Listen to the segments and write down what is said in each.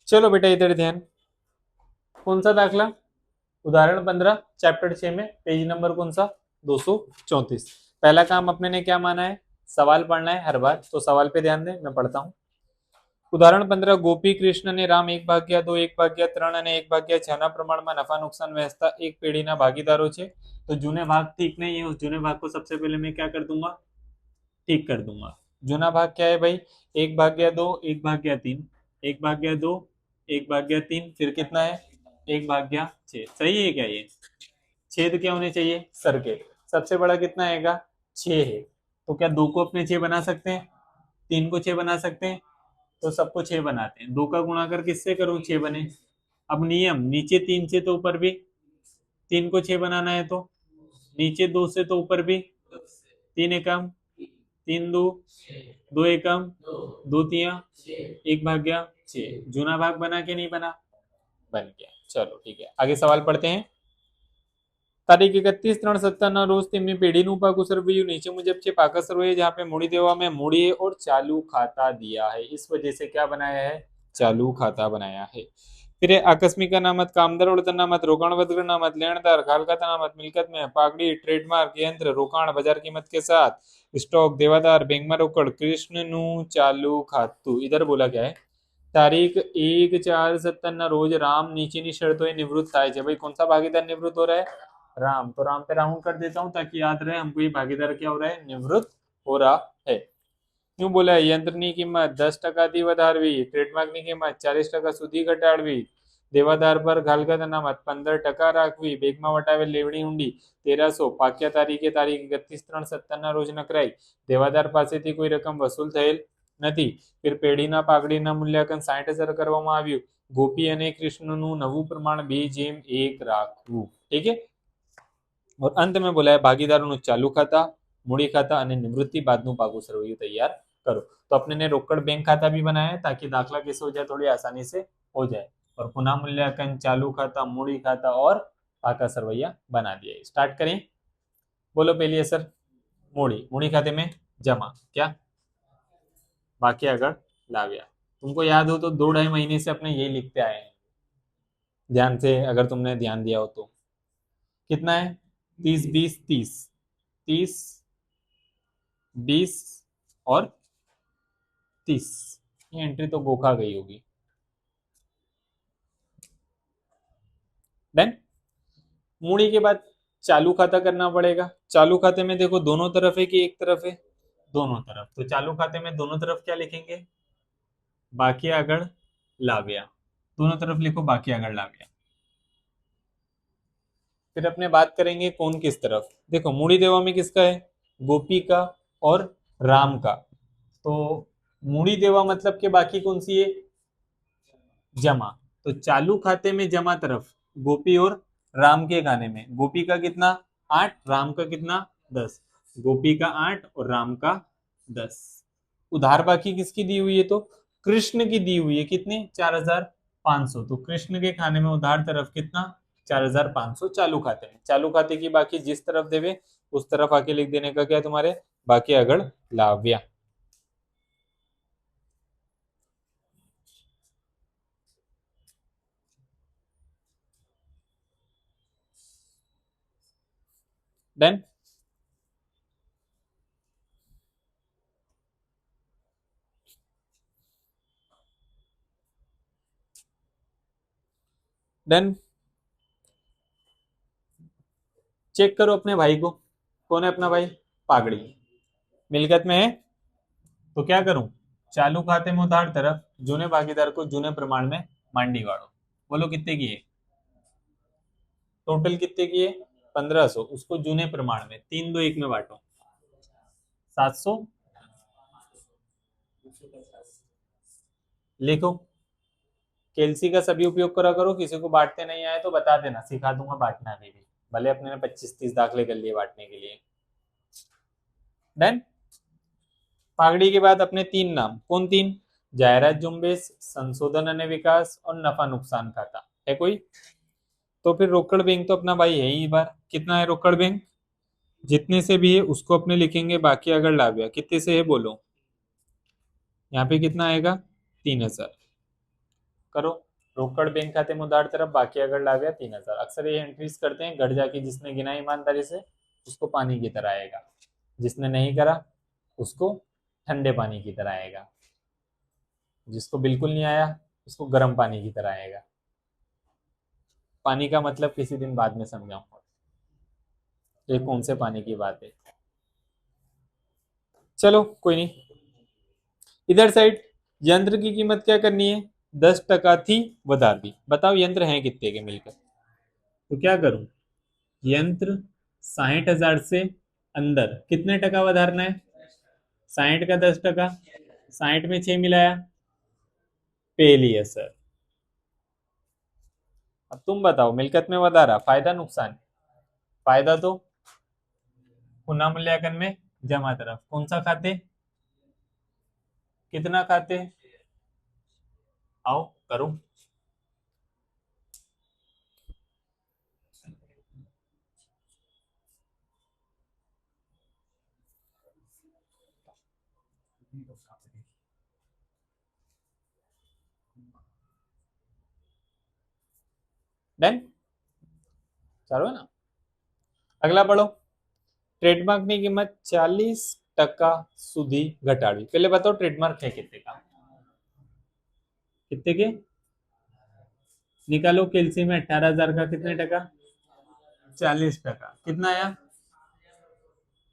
चलो बेटा इधर ध्यान। कौन सा दाखला? उदाहरण 15 चैप्टर 6 में पेज नंबर कौन सा? 234। पहला काम अपने ने क्या माना है? सवाल पढ़ना है हर बार, तो सवाल पे ध्यान दें, मैं पढ़ता हूँ। उदाहरण 15 गोपी कृष्ण ने राम 1/2 1/3 અને 1/6 ના પ્રમાણમાં નફા नुकसान વહેંચતા એક પેઢીના ભાગીદારો છે। तो जूने भाग ठीक नहीं है, उस जूने भाग को सबसे पहले मैं क्या कर दूंगा? ठीक कर दूंगा। जूना भाग क्या है भाई? 1/2 1/3, 1/2 1/3, फिर कितना है? 1/6। सही है क्या ये? छेद क्या होने चाहिए? सर्किल। सबसे बड़ा कितना आएगा? 6 है। तो क्या 2 को अपने 6 बना सकते हैं? 3 को 6 बना सकते हैं? तो सबको 6 बनाते हैं। 2 का गुणाकर किससे करूं 6 बने? अब नियम, नीचे 3 से तो ऊपर भी 3 को 6 बनाना है, तो नीचे 2 से तो ऊपर भी 3 एकम 3 दो 2 एकम 2 तिया 1/6। जूना भाग बना के नहीं बना? बन गया। चलो ठीक है, आगे सवाल पढ़ते हैं। તારીખ 31/3/17 રોજ તેમની પેઢીનું પાકું સરવૈયું નીચે મુજબ છે। પાકા સરવૈયા जहाँ पे मूड़ी देवा में मूड़ी है और चालू खाता दिया है, इस वजह से क्या बनाया है? चालू खाता बनाया है। फिर आकस्मिक अनामत, कामदार और अनामत, रोकाण वधगण अनामत, लेनदार, खालगत अनामत, मिलकत में पागड़ी, ट्रेडमार्क, यंत्र, रोकाण, बाजार कीमत के साथ, स्टॉक, देवादार, बैंक में रोकड़, कृष्ण नु चालू खातु। इधर बोला क्या है? तारीख 1/4/17 रोज राम नीचेની શરતોએ નિવૃત્ત થાય છે। भाई कौन सा भागीदार निवृत्त हो रहा है? राम। तो राम पे राउंड कर देता हूं ताकि याद रहे हमको ये भागीदार क्या हो रहा है? निवृत्त हो रहा है। क्यों बोला है? यंत्रनी कीमत 10% વધારવી, ટ્રેડમાર્કની કિંમત 40% સુધી ઘટાડવી, દેવાદાર પર ઘાલગત અનામત 15% રાખવી, બેંકમાં વટાવેલ લેવડી ઊંડી 1300 પાક્યા તારીખે તારીખ 31/3/17 રોજ નકરાઈ, દેવાદાર પાસેથી કોઈ રકમ વસૂલ થયેલ નથી। फिर પેઢીના પાઘડીના મૂલ્યાંકન 60,000 કરવામાં આવ્યું। ગોપી અને કૃષ્ણનું નવું પ્રમાણ 2:1 રાખવું। ठीक है। और अंत में बोला है भागीदारों चालू खाता, मूड़ी खाता અને નિવૃત્તિ બાદનું પાકું સરવૈયું तैयार करो। तो अपने ने रोकड़ बैंक खाता भी बनाया है ताकि दाखला कैसे हो जाए? थोड़ी आसानी से हो जाए। और पुनः मूल्यांकन, चालू खाता, मूड़ी खाता और पाका सरवैया बना दिया। स्टार्ट करें। बोलो पहली असर। मूड़ी, मूड़ी खाते में जमा क्या? बाकी अगर लाव्या। तुमको याद हो तो 2-2.5 महीने से अपने यही लिखते आए हैं, ध्यान से अगर तुमने ध्यान दिया हो तो। कितना है? 30 20 30, 30 20 और 30। ये एंट्री तो गोखा गई होगी। देन मूड़ी के बाद चालू खाता करना पड़ेगा। चालू खाते में देखो दोनों तरफ है कि एक तरफ है? दोनों तरफ। तो चालू खाते में दोनों तरफ क्या लिखेंगे? बाकी आगड़ लाव्या। दोनों तरफ लिखो बाकी आगड़ लाव्या। फिर अपने बात करेंगे कौन किस तरफ। देखो मूड़ी देवा में किसका है? गोपी का और राम का। तो मूड़ी देवा मतलब के बाकी कौन सी है? जमा। तो चालू खाते में जमा तरफ गोपी और राम के खाने में गोपी का कितना? 8, राम का कितना? 10। गोपी का 8 और राम का 10। उधार बाकी किसकी दी हुई है? तो कृष्ण की दी हुई है। कितनी? 4,500। तो कृष्ण के खाने में उधार तरफ कितना? 4,500 चालू खाते में। चालू खाते की बाकी जिस तरफ देवे उस तरफ आके लिख देने का क्या तुम्हारे? बाकी अगड़ लाव्या। डन। डन। चेक करो अपने भाई को। कौन है अपना भाई? पागड़ी। मिलकत में है तो क्या करूं? चालू खाते में उधार तरफ जूने भागीदार को जूने प्रमाण में मांडी वाड़ो। बोलो कितने की है? टोटल कितने की है? 1500। उसको जूने प्रमाण में 3 2 1 में बांटो। 700 लिखो। केलसी का सभी उपयोग करा करो। किसी को बांटते नहीं आए तो बता देना, सिखा दूंगा बांटना भी। भले अपने ने 25 30 दाखले कर लिए बांटने के लिए। डन। पागड़ी के बाद अपने 3 नाम। कौन 3? जायरात झुंबेश, संशोधन અને विकास और नफा नुकसान खाता है कोई? तो फिर रोकड़ बैंक तो अपना भाई है ही। बार कितना है रोकड़ बैंक? जितने से भी है उसको अपने लिखेंगे बाकी अगर लाव्या। कितने से है बोलो? यहाँ पे कितना आएगा? 3,000। करो। रोकड़ बैंक खाते में उधार तरफ बाकी अगर लाव्या 3000। अक्सर ये एंट्रीज करते हैं, घर जाके जिसने गिना ईमानदारी से उसको पानी की तरह आएगा, जिसने नहीं करा उसको ठंडे पानी की तरह आएगा, जिसको बिल्कुल नहीं आया उसको गर्म पानी की तरह आएगा। पानी का मतलब किसी दिन बाद में समझाऊंगा, ये कौन से पानी की बात है। चलो कोई नहीं। इधर साइड यंत्र की कीमत क्या करनी है, 10% थी वधार दी। बताओ यंत्र हैं कितने के मिलकर, तो क्या करूं, यंत्र 60,000 से अंदर कितने टका वधारना है, 60 का 10%, 60 में 6 मिलाया, पहली है सर। अब तुम बताओ मिलकत में वधारा फायदा नुकसान, फायदा तो पुनः मूल्यांकन में जमा तरफ, कौन सा खाते, कितना खाते, आओ करो। डन, चालू है ना। अगला पढ़ो। ट्रेडमार्क की कीमत 40% सुधी घटाड़ी। पहले बताओ ट्रेडमार्क है कितने का, कितने के निकालो। कैल्शियम में 18,000 का कितने टका, 40%। कितना आया,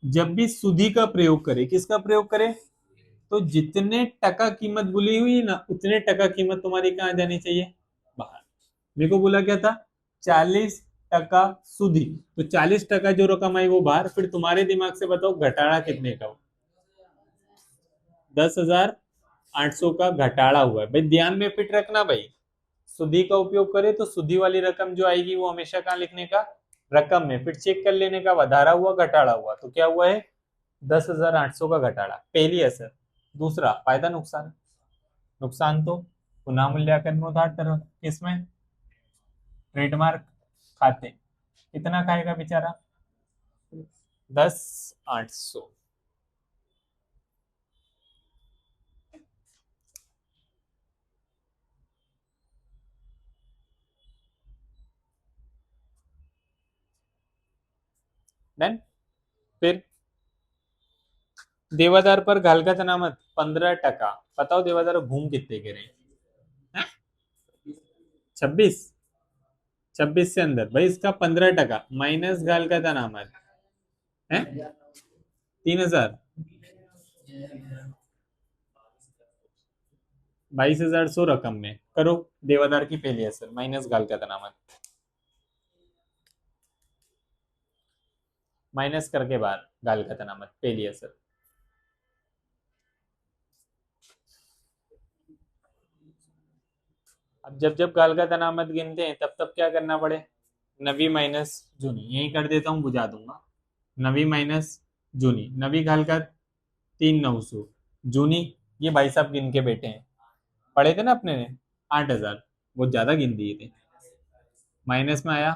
जब भी सुधी का प्रयोग करे, किसका प्रयोग करे, तो जितने टका कीमत बोली हुई है ना उतने टका कीमत तुम्हारी कहाँ जानी चाहिए, बाहर। मेरे को बोला क्या था, 40% सुधी, तो 40% जो रकम आई वो बाहर। फिर तुम्हारे दिमाग से बताओ घटाड़ा कितने का हो, 10,800 का घटाड़ा हुआ है। भाई ध्यान में फिट रखना भाई, सुधी का उपयोग करे तो सुधी वाली रकम जो आएगी वो हमेशा कहाँ लिखने का, रकम में। फिर चेक कर लेने का वधारा हुआ घटाड़ा हुआ, तो क्या हुआ है 10,800 का घटाड़ा, पहली असर। दूसरा फायदा नुकसान, नुकसान तो पुनः मूल्यांकन में उधार तरफ, किसमें, ट्रेडमार्क खाते, कितना खाएगा बेचारा, 10,800। डन। फिर देवादार पर घालका अनामत 15%। बताओ देवादार घूम कितने के रहे, 26, 26 से अंदर। भाई इसका 15% माइनस घालका अनामत है 3,000, 22,100 रकम में करो। देवादार की पहली असर माइनस घालका अनामत, माइनस करके बाद घालका अनामत पहली असर। अब जब जब गालगत अनामत गिनते हैं तब तब क्या करना पड़े, नवी माइनस जूनी, यही कर देता हूँ बुझा दूंगा। नवी माइनस जूनी, नवी गालगत 3,900, जूनी ये भाई साहब गिन के बैठे हैं, पढ़े थे ना अपने ने 8,000, बहुत ज्यादा गिन दिए थे। माइनस में आया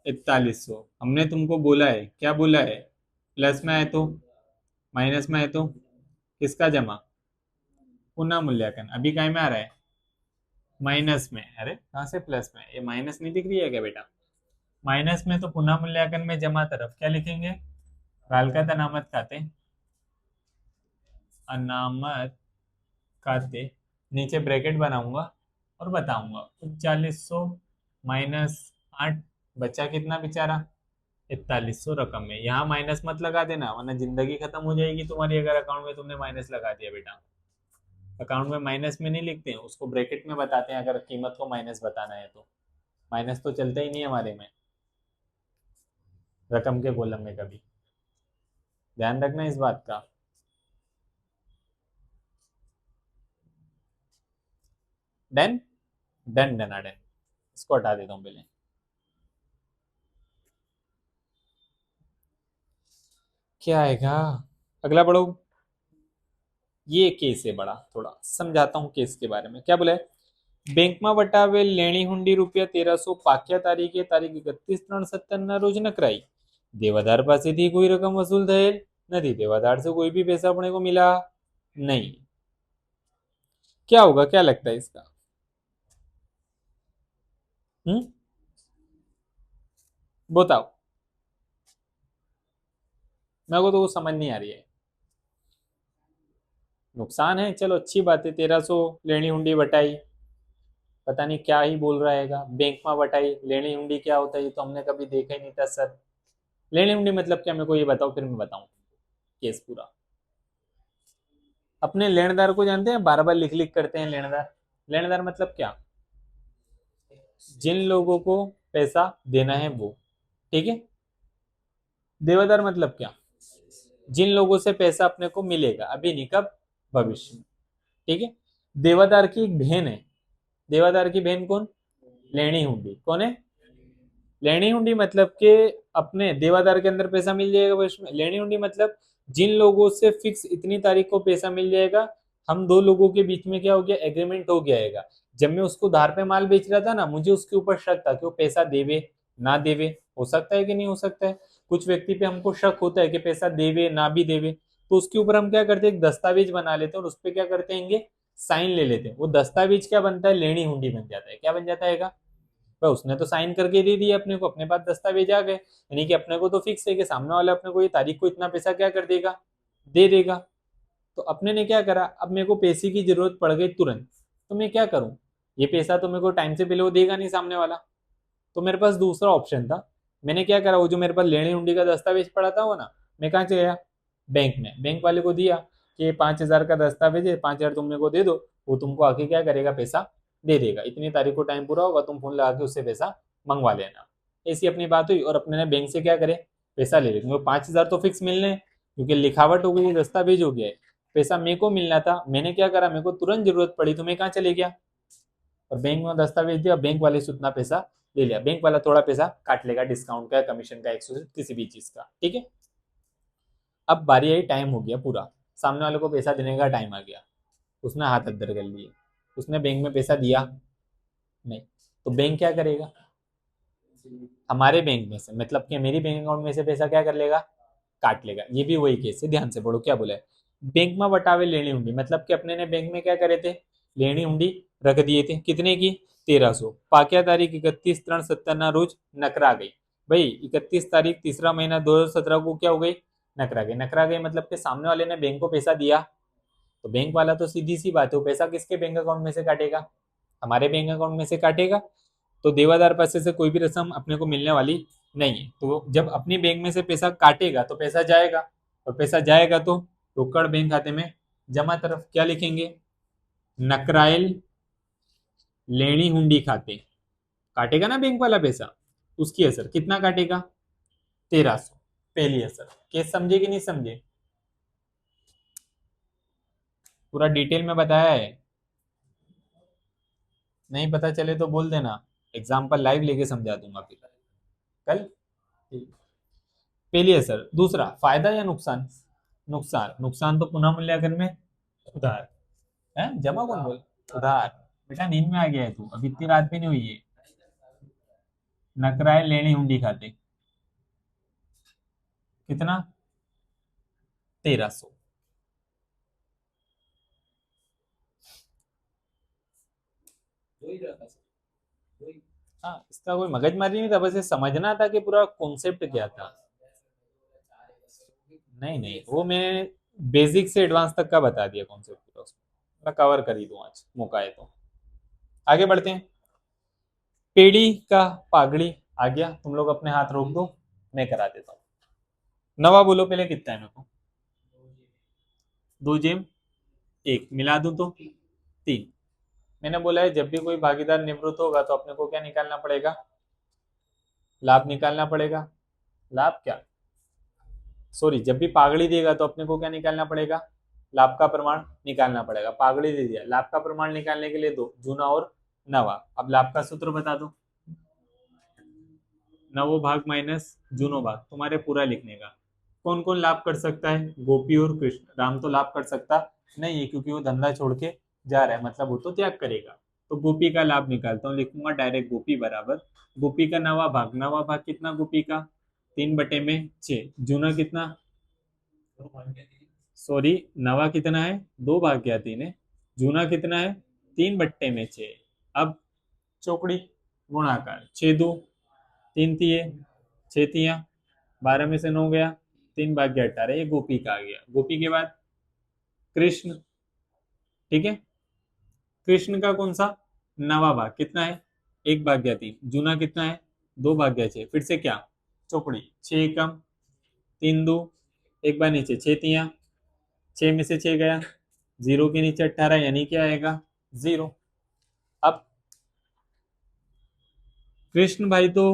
4100, हमने तुमको बोला है, क्या बोला है, प्लस में आए तो, माइनस में आए तो किसका जमा, पुनः मूल्यांकन। अभी काय में आ रहा है, माइनस में। अरे कहाँ से प्लस में, ये माइनस नहीं दिख रही है क्या बेटा, माइनस में, तो पुनः मूल्यांकन में जमा तरफ क्या लिखेंगे, गालकत अनामत खाते, अनामत खाते, नीचे ब्रैकेट बनाऊंगा और बताऊंगा 3900 -8, बचा कितना बेचारा 4100 रकम में। यहाँ माइनस मत लगा देना वरना जिंदगी खत्म हो जाएगी तुम्हारी, अगर अकाउंट में तुमने माइनस लगा दिया बेटा। अकाउंट में माइनस में नहीं लिखते हैं, उसको ब्रैकेट में बताते हैं, अगर कीमत को माइनस बताना है तो। माइनस तो चलता ही नहीं है हमारे में रकम के कॉलम में कभी, ध्यान रखना इस बात का। डन, डन डन डन, इसको हटा देता हूं पहले। क्या आएगा, अगला पढ़ो। ये केस है बड़ा, थोड़ा समझाता हूँ केस के बारे में। क्या बोला है, બેંકમાં વટાવેલ લેણી હુંડી ₹1300 પાક્યા તારીખે તારીખ 31/3/17 રોજ નકરાઈ। देवादार पासेથી कोई रकम वसूल થયેલ नहीं, देवादार से कोई भी पैसा अपने को मिला नहीं। क्या होगा, क्या लगता है इसका, बताओ, मेरे को तो वो समझ नहीं आ रही है। नुकसान है, चलो अच्छी बात है, 1300 लेनी हुंडी बटाई, पता नहीं क्या ही बोल रहा है, बैंक में बटाई, लेनी हुंडी क्या होता है ये तो हमने कभी देखा ही नहीं था सर। लेनी हुंडी मतलब क्या, मेरे को ये बताओ फिर मैं बताऊं केस पूरा। अपने लेनदार को जानते हैं, बार बार लिख लिख करते हैं लेनदार। लेनदार मतलब क्या, जिन लोगों को पैसा देना है वो, ठीक है। देवादार मतलब क्या, जिन लोगों से पैसा अपने को मिलेगा, अभी नहीं कब, भविष्य में, ठीक है। देवादार की एक बहन है, देवादार की बहन कौन, लेनी हुंडी, कौन है, लेनी हुंडी मतलब कि अपने देवादार के अंदर पैसा मिल जाएगा भविष्य में। लेनी हुंडी मतलब जिन लोगों से फिक्स इतनी तारीख को पैसा मिल जाएगा, हम दो लोगों के बीच में क्या हो गया, एग्रीमेंट हो गया। जब मैं उसको धार पे माल बेच रहा था ना, मुझे उसके ऊपर शक था कि वो पैसा देवे ना देवे, हो सकता है कि नहीं हो सकता है, कुछ व्यक्ति पे हमको शक होता है कि पैसा देवे ना भी देवे, तो उसके ऊपर हम क्या करते हैं, एक दस्तावेज बना लेते हैं और उस पर क्या करते हैं, साइन ले लेते हैं। वो दस्तावेज क्या बनता है, लेनी हुंडी बन जाता है। क्या बन जाता है, भाई उसने तो साइन करके दे दिया अपने को, अपने पास दस्तावेज आ गए, यानी कि अपने को तो फिक्स है कि सामने वाला अपने को ये तारीख को इतना पैसा क्या कर देगा, दे देगा। तो अपने ने क्या करा, अब मेरे को पैसे की जरूरत पड़ गई तुरंत, तो मैं क्या करूं, ये पैसा तो मेरे को टाइम से पहले वो देगा नहीं सामने वाला, तो मेरे पास दूसरा ऑप्शन था। मैंने क्या करा, वो जो मेरे पास लेनी हुंडी का दस्तावेज पड़ा था वो ना, मैं कहाँ चला गया, बैंक में, बैंक वाले को दिया कि ये 5,000 का दस्तावेज है, 5,000 तुम मेरे को दे दो, वो तुमको आके क्या करेगा, पैसा दे देगा, इतनी तारीख को टाइम पूरा होगा, तुम फोन लगा के उससे पैसा मंगवा लेना। ऐसी अपनी बात हुई और अपने ने बैंक से क्या करे, पैसा ले लिया, 5,000 तो फिक्स मिलने हैं, क्योंकि लिखावट हो गई, दस्तावेज हो गया है, पैसा मेरे को मिलना था। मैंने क्या करा, मेरे को तुरंत जरूरत पड़ी तो मैं कहाँ चले गया, और बैंक में दस्तावेज दिया, बैंक वाले से उतना पैसा ले लिया। बैंक वाला थोड़ा पैसा काट लेगा, डिस्काउंट का, कमीशन का, 100 किसी भी चीज का, ठीक है। अब बारी आई, टाइम हो गया पूरा, सामने वाले को पैसा देने का टाइम आ गया, उसने हाथ अद्दर कर लिए, उसने बैंक में पैसा दिया नहीं, तो बैंक क्या करेगा, हमारे बैंक में से, मतलब कि मेरी बैंक अकाउंट में से पैसा क्या कर लेगा, काट लेगा। ये भी वही केस है, ध्यान से पढ़ो क्या बोला है, बैंक में बटावे लेनी हुंडी, मतलब कि अपने ने बैंक में क्या करे थे, लेनी हुंडी रख दिए थे, कितने की, 1300। पाक्या तारीख 31/3/77 रोज नकरा गई। भाई 31 तारीख तीसरा महीना 2017 को क्या हो गई, नकरा गई। नकरा गई मतलब कि सामने वाले ने बैंक को पैसा दिया, तो बैंक वाला तो सीधी सी बात है, वो पैसा किसके बैंक अकाउंट में से काटेगा, हमारे बैंक अकाउंट में से काटेगा। तो देवादार पैसे से कोई भी रस्म अपने को मिलने वाली नहीं है, तो जब अपनी बैंक में से पैसा काटेगा तो पैसा जाएगा, और पैसा जाएगा तो रोकड़ बैंक खाते में जमा, तरफ क्या लिखेंगे, नकराइल लेनी हुंडी खाते, काटेगा ना बैंक वाला पैसा, उसकी असर कितना काटेगा, 1300, पहली असर। केस समझे कि नहीं समझे, पूरा डिटेल में बताया है, नहीं पता चले तो बोल देना, एग्जाम्पल लाइव लेके समझा दूंगा फिर कल। पहली असर। दूसरा, फायदा या नुकसान, नुकसान, नुकसान तो पुनः मूल्यांकन में उधार है, जमा कौन बोल, उधार। बेटा नींद में आ गया है तू, अभी इतनी रात भी नहीं हुई है। नकराए लेनी हुंडी खाते, कितना, 1300। हाँ, इसका कोई मगजमारी नहीं था, बस ये समझना था कि पूरा कॉन्सेप्ट क्या था। नहीं नहीं, वो मैंने बेसिक से एडवांस तक का बता दिया कॉन्सेप्ट पूरा, उसमें मैं कवर कर ही दूं आज, मौका है तो। आगे बढ़ते हैं। पेड़ी का पागड़ी आ गया, तुम लोग अपने हाथ रोक दो, मैं करा देता हूँ। नवा बोलो पहले, कितना है मेरे को, 2 जेम, एक मिला दूं तो 3। मैंने बोला है जब भी कोई भागीदार निवृत्त होगा तो अपने को क्या निकालना पड़ेगा, लाभ निकालना पड़ेगा। लाभ क्या, सॉरी, जब भी पागड़ी देगा तो अपने को क्या निकालना पड़ेगा, लाभ का प्रमाण निकालना पड़ेगा। पागड़ी दे दिया, लाभ का प्रमाण निकालने के लिए दो, जूना और नवा। अब लाभ का सूत्र बता दो, नवो भाग माइनस जूनो भाग, तुम्हारे पूरा लिखने का। कौन कौन लाभ कर सकता है, गोपी और कृष्ण, राम तो लाभ कर सकता नहीं है क्योंकि वो धंधा छोड़ के जा रहा है, मतलब वो तो त्याग करेगा। तो गोपी का लाभ निकालता हूँ, लिखूंगा डायरेक्ट गोपी बराबर, गोपी का नवा भाग, नवा भाग कितना गोपी का, 3/6। जूना कितना, सॉरी, नवा कितना है, 2/3 है, जूना कितना है, 3/6। अब चौकड़ी, गुणाकार, 6 2 3 तिये 6 तिया 12 में से 9 गया, 3 भाग्य 18, ये गोपी का आ गया। गोपी के बाद कृष्ण, ठीक है। कृष्ण का कौन सा नवा भाग कितना है, 1/3, जूना कितना है 2/6, फिर से क्या चौकड़ी, 6 एकम 3 2, एक बार नीचे 6 तिया 6 में से 6 गया, 0 के नीचे 18, यानी क्या आएगा 0। अब कृष्ण भाई तो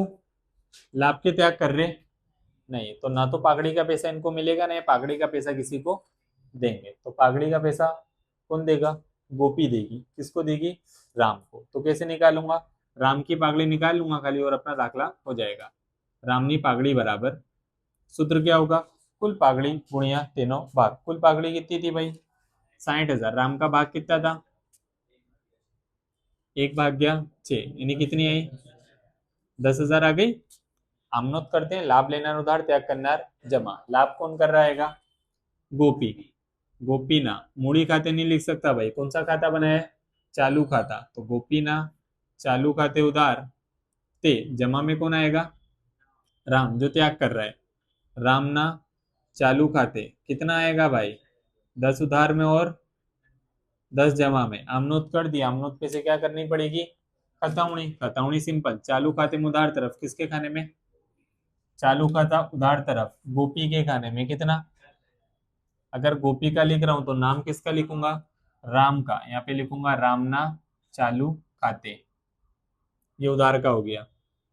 लाभ के त्याग कर रहे नहीं, तो ना तो पागड़ी का पैसा इनको मिलेगा, ना पागड़ी का पैसा किसी को देंगे। तो पागड़ी का पैसा कौन देगा, गोपी देगी। किसको देगी, राम को। तो कैसे निकालूंगा, राम की पागड़ी निकाल लूंगा खाली और अपना दाखला हो जाएगा। रामनी पागड़ी बराबर, सूत्र क्या होगा, कुल पागड़ी गुणिया तीनों भाग। कुल पागड़ी कितनी थी भाई 60,000, राम का भाग कितना था 1/6, यानी कितनी आई 10,000 आ गई। हम नोट करते हैं, लाभ लेना उधार त्याग करना जमा। लाभ कौन कर रहा है, गोपी। गोपी ना मूड़ी खाते नहीं लिख सकता भाई, कौन सा खाता बनाया है चालू खाता, तो गोपी ना चालू खाते उधार ते जमा में कौन आएगा, राम जो त्याग कर रहा है। राम ना चालू खाते कितना आएगा भाई 10 उधार में और 10 जमा में। आमनोत कर दिया, आमनोत पे से क्या करनी पड़ेगी, खतावणी। खतावणी सिंपल, चालू खाते में उधार तरफ किसके खाने में, चालू खाता उधार तरफ गोपी के खाने में कितना। अगर गोपी का लिख रहा हूं तो नाम किसका लिखूंगा, राम का। यहाँ पे लिखूंगा रामना चालू खाते, ये उधार का हो गया।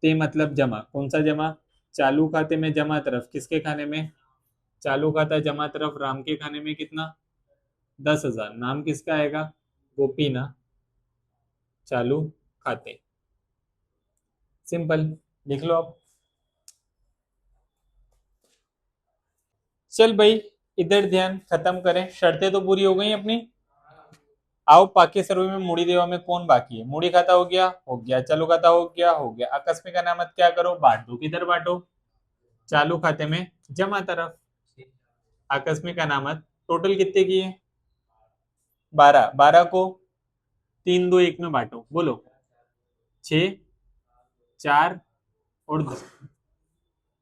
ते मतलब जमा, कौन सा जमा, चालू खाते में जमा तरफ किसके खाने में, चालू खाता जमा तरफ राम के खाने में कितना 10,000। नाम किसका आएगा, गोपी ना चालू खाते। सिंपल, लिख लो अब। चल भाई इधर ध्यान, खत्म करें, शर्तें तो पूरी हो गई अपनी। आओ पाके सर्वे में मूड़ी देवा में कौन बाकी है, मूड़ी खाता हो गया, हो गया। चालू खाता हो गया, हो गया। आकस्मिक अनामत क्या करो, बांट दो। किधर बांटो, चालू खाते में जमा तरफ। आकस्मिक अनामत टोटल कितने की है 12, 12 को 3 2 1 में बांटो, बोलो 6 4 और 2।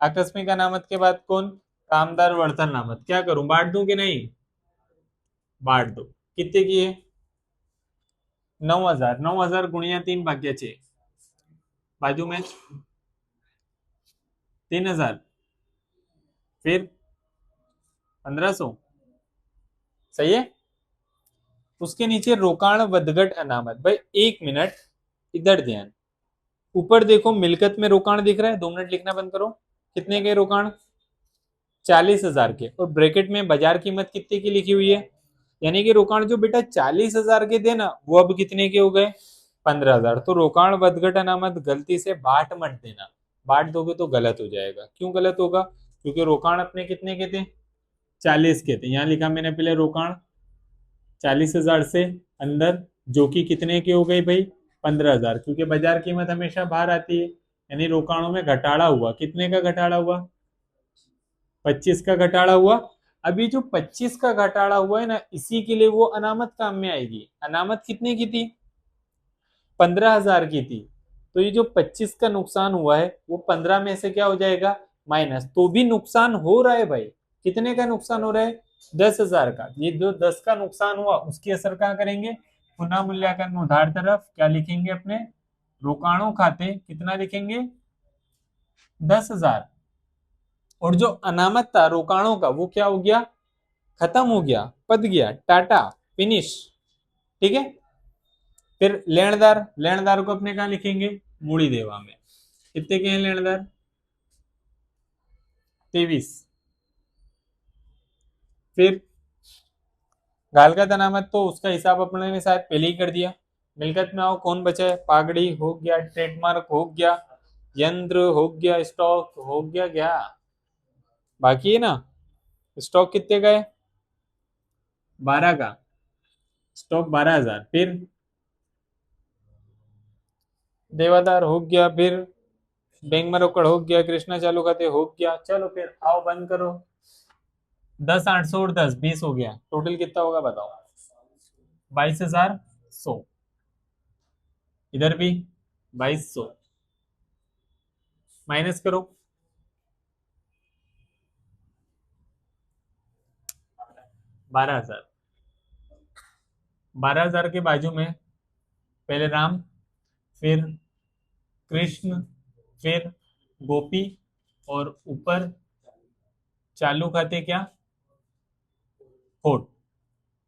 आकस्मिक अनामत के बाद कौन, कामदार वर्तन नामत, क्या करूं बांट दूं कि नहीं, बांट दो। कितने की है 9,000, 9,000 गुणिया 3/6, बाजू में 3,000, फिर 1,500, सही है। उसके नीचे रोकाण वदगट अनामत। भाई 1 मिनट इधर ध्यान, ऊपर देखो मिलकत में रोकाण दिख रहा है, 2 मिनट लिखना बंद करो। कितने के रोकाण 40,000 के, और ब्रैकेट में बाजार कीमत कितने की लिखी हुई है, यानी कि रोकाण जो बेटा 40,000 के थे ना वो अब कितने के हो गए 15,000। तो रोकाण वदगट अनामत गलती से बाट मत देना, बाट दोगे तो गलत हो जाएगा। क्यों गलत होगा, क्योंकि रोकाण अपने कितने के थे 40 के थे। यहाँ लिखा मैंने पहले रोकाण 40,000 से अंदर, जो कि कितने के हो गई भाई 15,000, क्योंकि बाजार कीमत हमेशा बाहर आती है। यानी रोकाणों में घटाड़ा हुआ, कितने का घटाड़ा हुआ 25 का घटाड़ा हुआ। अभी जो 25 का घटाड़ा हुआ है ना, इसी के लिए वो अनामत काम में आएगी। अनामत कितने की थी 15,000 की थी, तो ये जो 25 का नुकसान हुआ है वो 15 में से क्या हो जाएगा माइनस, तो भी नुकसान हो रहा है भाई। कितने का नुकसान हो रहा है 10,000 का। ये जो 10 का नुकसान हुआ उसकी असर कहाँ करेंगे, पुनः मूल्यांकन उधार तरफ क्या लिखेंगे अपने, रोकाणों खाते कितना लिखेंगे 10,000। और जो अनामत था रोकाणों का वो क्या हो गया, खत्म हो गया, पद गया, टाटा फिनिश, ठीक है। फिर लेनदार, लेनदार को अपने कहा लिखेंगे मूड़ी देवा में। कितने के हैं लेनदार 23। फिर गालगत अनामत तो उसका हिसाब अपने ने शायद पहले ही कर दिया। मिलकत में आओ कौन बचा है, पागड़ी हो गया, ट्रेडमार्क हो गया, यंत्र हो गया, स्टॉक हो गया, क्या बाकी है ना, स्टॉक कितने का है 12 का, स्टॉक 12,000। फिर देवादार हो गया, फिर बैंक में रोकड़ हो गया, कृष्णा चालू खाते हो गया। चलो फिर आओ बंद करो, 10 800 और 10 20 हो गया, टोटल कितना होगा बताओ 22,100। इधर भी 2200, माइनस करो। 12,000। 12,000 के बाजू में पहले राम, फिर कृष्ण, फिर गोपी, और ऊपर चालू खाते क्या, खोट,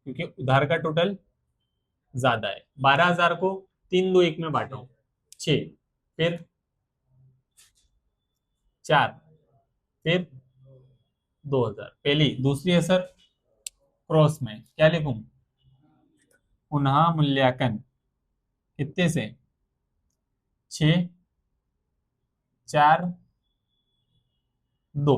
क्योंकि उधार का टोटल ज्यादा है। 12,000 को 3 2 1 में बांटो, 6, फिर 4, फिर 2,000। पहली दूसरी असर क्रॉस में क्या लिखूं, पुनः मूल्यांकन कितने से, 6 4 2।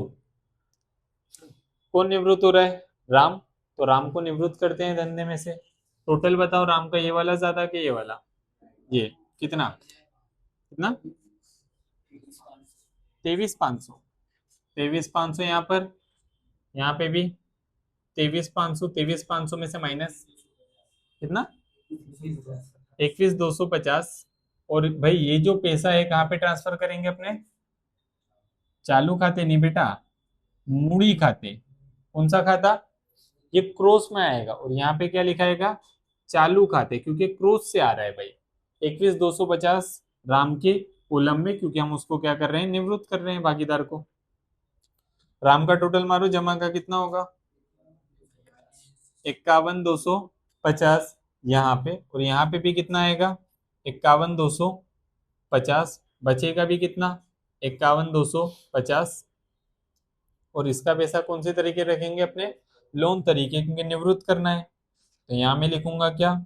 कौन निवृत्त हो रहा है, राम, तो राम को निवृत्त करते हैं धंधे में से। टोटल बताओ राम का, ये वाला ज्यादा कि ये वाला, ये कितना कितना, 23,500। 23,500 यहाँ पर, यहाँ पे भी 23,500। 23,500 में से माइनस कितना, 21,250। और भाई ये जो पैसा है कहाँ पे ट्रांसफर करेंगे अपने, चालू खाते नहीं बेटा, मूड़ी खाते। कौन सा खाता, ये क्रॉस में आएगा, और यहाँ पे क्या लिखाएगा, चालू खाते, क्योंकि क्रॉस से आ रहा है भाई। 21,250 राम के कोलम में, क्योंकि हम उसको क्या कर रहे हैं, निवृत्त कर रहे हैं भागीदार को। राम का टोटल मारो, जमा का कितना होगा, 51,250 यहाँ पे, और यहाँ पे भी कितना आएगा, 51,250। बचेगा भी कितना, 51,250। और इसका पैसा कौन से तरीके रखेंगे अपने, लोन तरीके, क्योंकि निवृत्त करना है। तो यहाँ में लिखूंगा क्या,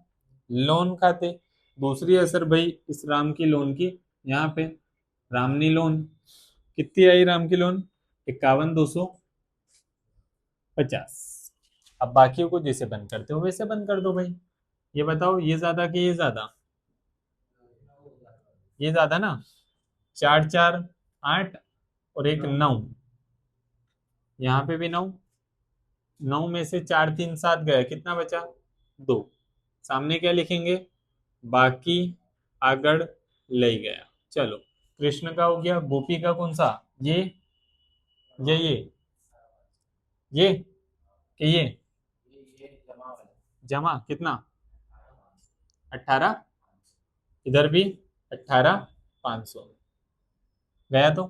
लोन खाते। दूसरी असर भाई इस राम की लोन की, यहाँ पे रामनी लोन कितनी आई, राम की लोन 51,250। अब बाकियों को जैसे बंद करते हो वैसे बंद कर दो भाई। ये बताओ ये ज्यादा कि ये ज्यादा, ये ज्यादा ना, 4 4 8 और एक 9, यहाँ पे भी 9। 9 में से 4 3 7 गया, कितना बचा, 2। सामने क्या लिखेंगे, बाकी आगड़ ले गया। चलो, कृष्ण का हो गया, गोपी का कौन सा, ये कि ये जमा कितना, 18। इधर भी 18,500 गया, तो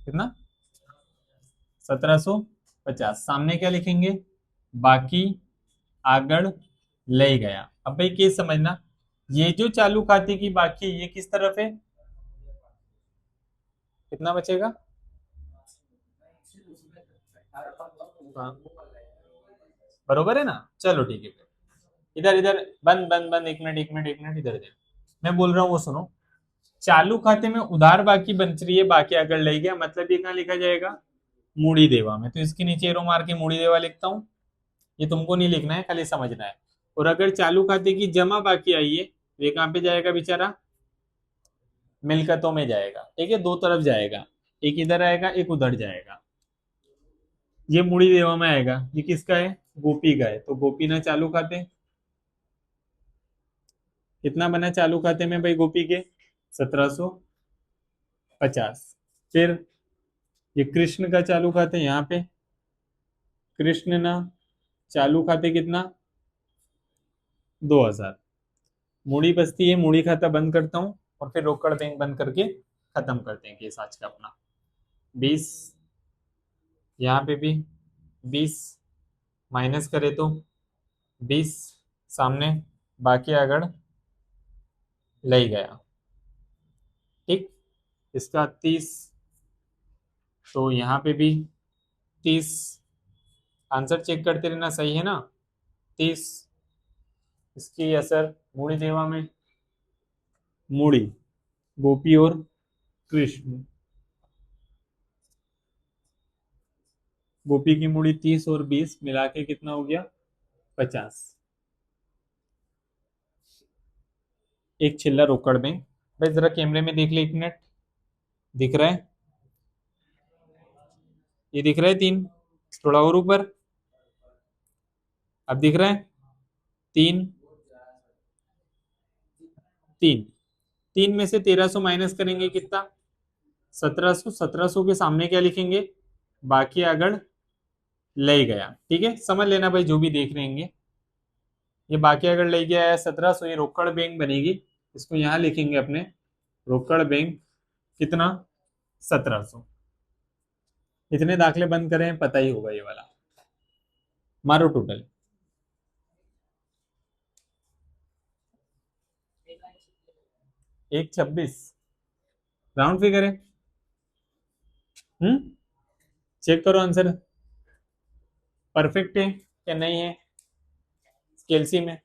कितना, 1750। सामने क्या लिखेंगे, बाकी आगड़ ले गया। अब भाई केस समझना, ये जो चालू खाते की बाकी ये किस तरफ है, कितना बचेगा, हाँ, बरोबर है ना। चलो ठीक है, इधर इधर बंद बंद बंद, 1 मिनट 1 मिनट 1 मिनट, इधर इधर मैं बोल रहा हूँ वो सुनो। चालू खाते में उधार बाकी बच रही है, बाकी अगर ले गया, मतलब ये कहाँ लिखा जाएगा, मूड़ी देवा में। तो इसके नीचे एरो मार के मूड़ी देवा लिखता हूँ। ये तुमको नहीं लिखना है, खाली समझना है। और अगर चालू खाते की जमा बाकी आई है, तो ये कहाँ पे जाएगा बेचारा, मिलकतों में जाएगा। ठीक है, दो तरफ जाएगा, एक इधर आएगा एक उधर जाएगा। ये मूड़ी देवा में आएगा, ये किसका है, गोपी का है, तो गोपी ना चालू खाते, कितना बना चालू खाते में भाई गोपी के, 1750। फिर ये कृष्ण का चालू खाते, यहाँ पे कृष्ण ना चालू खाते कितना, 2,000। मूड़ी बचती है, मूड़ी खाता बंद करता हूँ, और फिर रोकड़ बैंक बंद करके खत्म करते हैं केस आज का अपना। 20, यहाँ पे भी 20 माइनस करे तो 20, सामने बाकी आगड़ ले गया। ठीक, इसका 30, तो यहाँ पे भी 30। आंसर चेक करते रहना, सही है ना, 30। इसकी असर मूड़ी देवा में, मूड़ी गोपी और कृष्ण, गोपी की मूड़ी 30 और 20 मिला के कितना हो गया, 50। एक चिल्ला रोकड़ बैंक। भाई जरा कैमरे में देख ले 1 मिनट, दिख रहा है, ये दिख रहा है 3, थोड़ा और ऊपर, अब दिख रहा है, 3 3, 3 में से 1300 माइनस करेंगे कितना, 1700, 1700 के सामने क्या लिखेंगे, बाकी अगड़ ले गया। ठीक है, समझ लेना भाई जो भी देख रहे हैं, ये बाकी अगर ले गया है 1700, ये रोकड़ बैंक बनेगी, इसको यहां लिखेंगे अपने, रोकड़ बैंक कितना, 1700। इतने दाखले बंद करें, पता ही होगा ये वाला। मारो टोटल, 126, राउंड फिगर है। चेक करो आंसर परफेक्ट है या नहीं है, स्केलसी में।